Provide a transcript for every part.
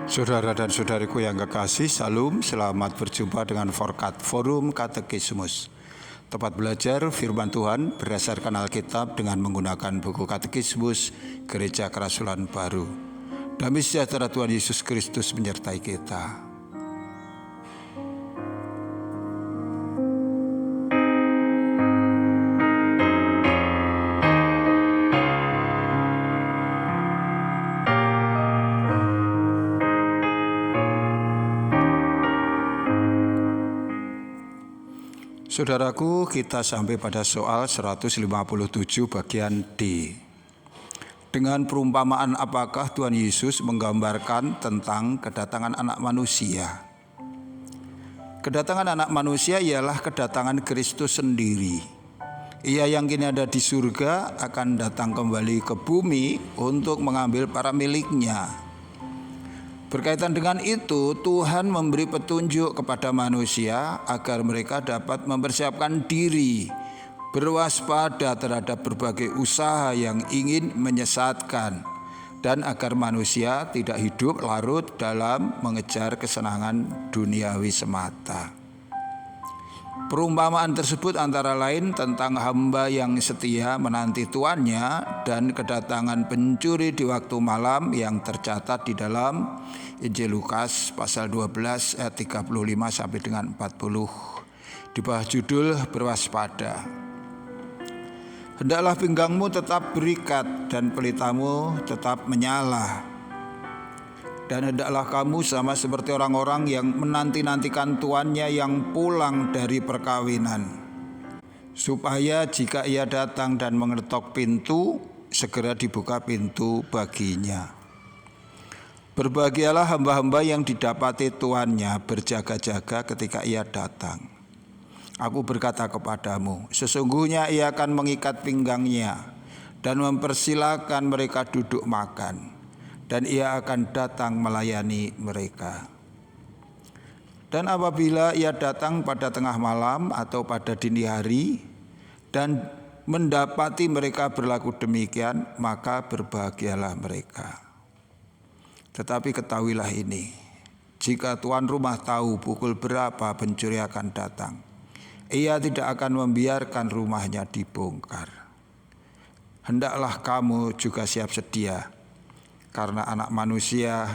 Saudara dan saudariku yang kekasih, Salam, selamat berjumpa dengan Forum Katekismus. Tempat belajar firman Tuhan berdasarkan Alkitab dengan menggunakan buku Katekismus Gereja Kerasulan Baru. Damai sejahtera Tuhan Yesus Kristus menyertai kita. Saudaraku, kita sampai pada soal 157 bagian D. Dengan perumpamaan apakah Tuhan Yesus menggambarkan tentang kedatangan anak manusia? Kedatangan anak manusia ialah kedatangan Kristus sendiri. Ia yang kini ada di surga akan datang kembali ke bumi untuk mengambil para miliknya. Berkaitan dengan itu, Tuhan memberi petunjuk kepada manusia agar mereka dapat mempersiapkan diri, berwaspada terhadap berbagai usaha yang ingin menyesatkan, dan agar manusia tidak hidup larut dalam mengejar kesenangan duniawi semata. Perumpamaan tersebut antara lain tentang hamba yang setia menanti tuannya dan kedatangan pencuri di waktu malam yang tercatat di dalam Injil Lukas pasal 12 ayat 35 sampai dengan 40 di bawah judul berwaspada. Hendaklah pinggangmu tetap berikat dan pelitamu tetap menyala. Dan hendaklah kamu sama seperti orang-orang yang menanti-nantikan tuannya yang pulang dari perkawinan, supaya jika ia datang dan mengetok pintu, segera dibuka pintu baginya. Berbahagialah hamba-hamba yang didapati tuannya berjaga-jaga ketika ia datang. Aku berkata kepadamu, sesungguhnya ia akan mengikat pinggangnya dan mempersilakan mereka duduk makan. Dan ia akan datang melayani mereka. Dan apabila ia datang pada tengah malam atau pada dini hari dan mendapati mereka berlaku demikian, maka berbahagialah mereka. Tetapi ketahuilah ini, jika tuan rumah tahu pukul berapa pencuri akan datang, ia tidak akan membiarkan rumahnya dibongkar. Hendaklah kamu juga siap sedia, karena anak manusia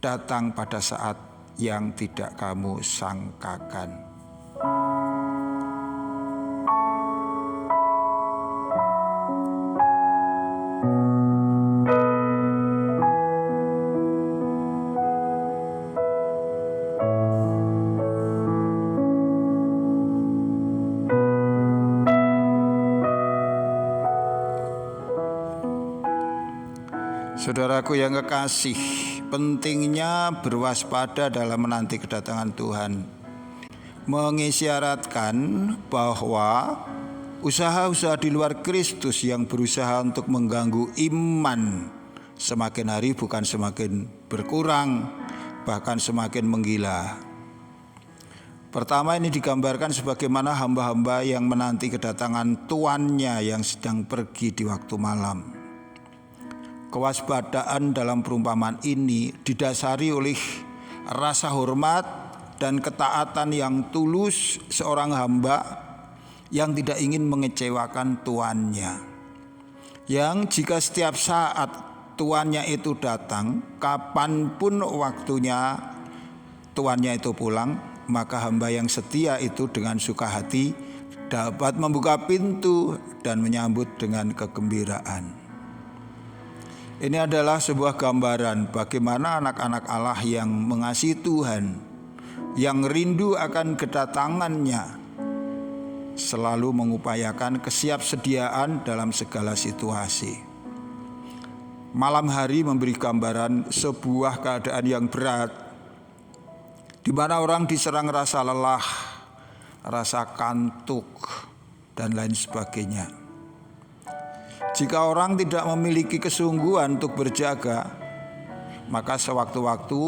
datang pada saat yang tidak kamu sangkakan. Saudaraku yang kekasih, pentingnya berwaspada dalam menanti kedatangan Tuhan mengisyaratkan bahwa usaha-usaha di luar Kristus yang berusaha untuk mengganggu iman semakin hari bukan semakin berkurang, bahkan semakin menggila. Pertama, ini digambarkan sebagaimana hamba-hamba yang menanti kedatangan tuannya yang sedang pergi di waktu malam. Kewaspadaan dalam perumpamaan ini didasari oleh rasa hormat dan ketaatan yang tulus seorang hamba yang tidak ingin mengecewakan tuannya. Yang jika setiap saat tuannya itu datang, kapanpun waktunya tuannya itu pulang, maka hamba yang setia itu dengan suka hati dapat membuka pintu dan menyambut dengan kegembiraan. Ini adalah sebuah gambaran bagaimana anak-anak Allah yang mengasihi Tuhan, yang rindu akan kedatangannya, selalu mengupayakan kesiapsediaan dalam segala situasi. Malam hari memberi gambaran sebuah keadaan yang berat, di mana orang diserang rasa lelah, rasa kantuk, dan lain sebagainya. Jika orang tidak memiliki kesungguhan untuk berjaga, maka sewaktu-waktu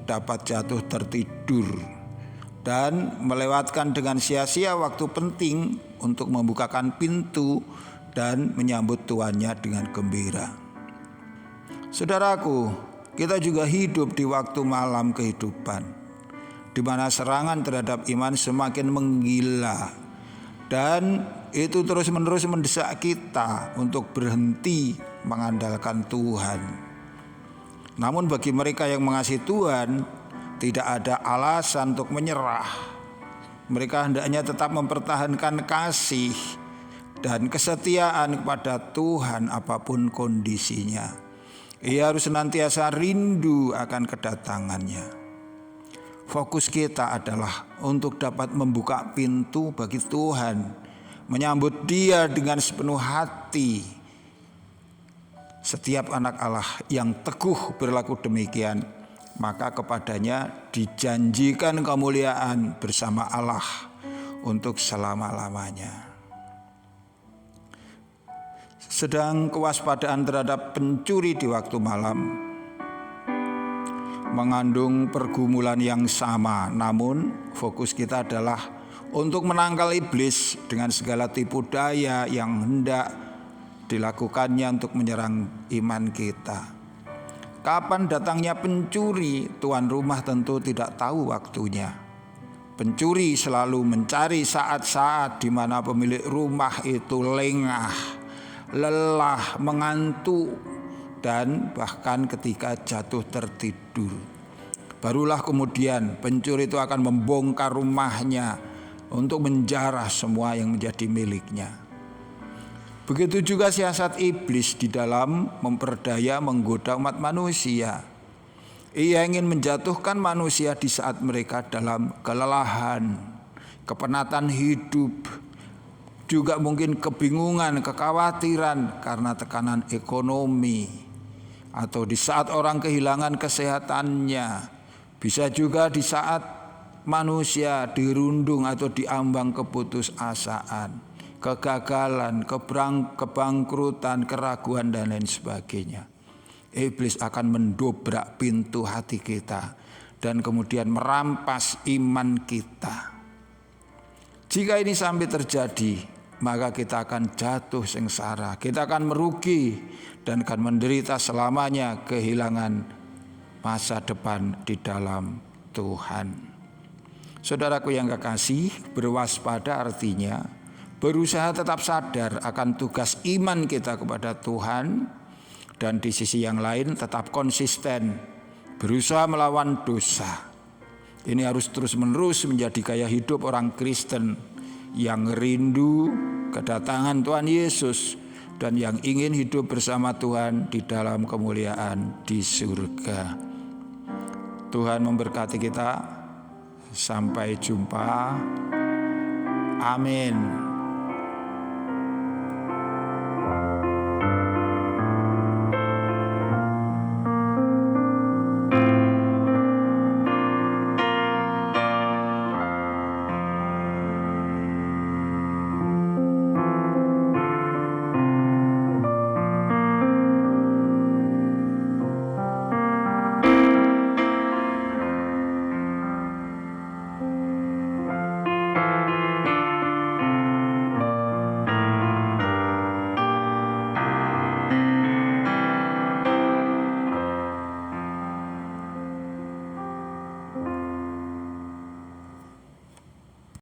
dapat jatuh tertidur dan melewatkan dengan sia-sia waktu penting untuk membukakan pintu dan menyambut tuannya dengan gembira. Saudaraku, kita juga hidup di waktu malam kehidupan, di mana serangan terhadap iman semakin menggila, dan itu terus-menerus mendesak kita untuk berhenti mengandalkan Tuhan. Namun bagi mereka yang mengasihi Tuhan, tidak ada alasan untuk menyerah. Mereka hendaknya tetap mempertahankan kasih dan kesetiaan kepada Tuhan apapun kondisinya. Ia harus senantiasa rindu akan kedatangannya. Fokus kita adalah untuk dapat membuka pintu bagi Tuhan, menyambut Dia dengan sepenuh hati. Setiap anak Allah yang teguh berlaku demikian, maka kepadanya dijanjikan kemuliaan bersama Allah untuk selama-lamanya. Sedang kewaspadaan terhadap pencuri di waktu malam mengandung pergumulan yang sama, namun fokus kita adalah untuk menangkal iblis dengan segala tipu daya yang hendak dilakukannya untuk menyerang iman kita. Kapan datangnya pencuri, tuan rumah tentu tidak tahu waktunya. Pencuri selalu mencari saat-saat di mana pemilik rumah itu lengah, lelah, mengantuk, dan bahkan ketika jatuh tertidur. Barulah kemudian pencuri itu akan membongkar rumahnya untuk menjarah semua yang menjadi miliknya. Begitu juga siasat iblis di dalam memperdaya menggoda umat manusia. Ia ingin menjatuhkan manusia di saat mereka dalam kelelahan, kepenatan hidup, juga mungkin kebingungan, kekhawatiran karena tekanan ekonomi, atau di saat orang kehilangan kesehatannya. Bisa juga di saat manusia dirundung atau diambang keputusasaan, kegagalan, kebangkrutan, keraguan, dan lain sebagainya. Iblis akan mendobrak pintu hati kita dan kemudian merampas iman kita. Jika ini sampai terjadi, maka kita akan jatuh sengsara, kita akan merugi dan akan menderita selamanya kehilangan masa depan di dalam Tuhan. Saudaraku yang kekasih, berwaspada artinya berusaha tetap sadar akan tugas iman kita kepada Tuhan, dan di sisi yang lain tetap konsisten berusaha melawan dosa. Ini harus terus-menerus menjadi gaya hidup orang Kristen yang rindu kedatangan Tuhan Yesus dan yang ingin hidup bersama Tuhan di dalam kemuliaan di surga. Tuhan memberkati kita. Sampai jumpa. Amin.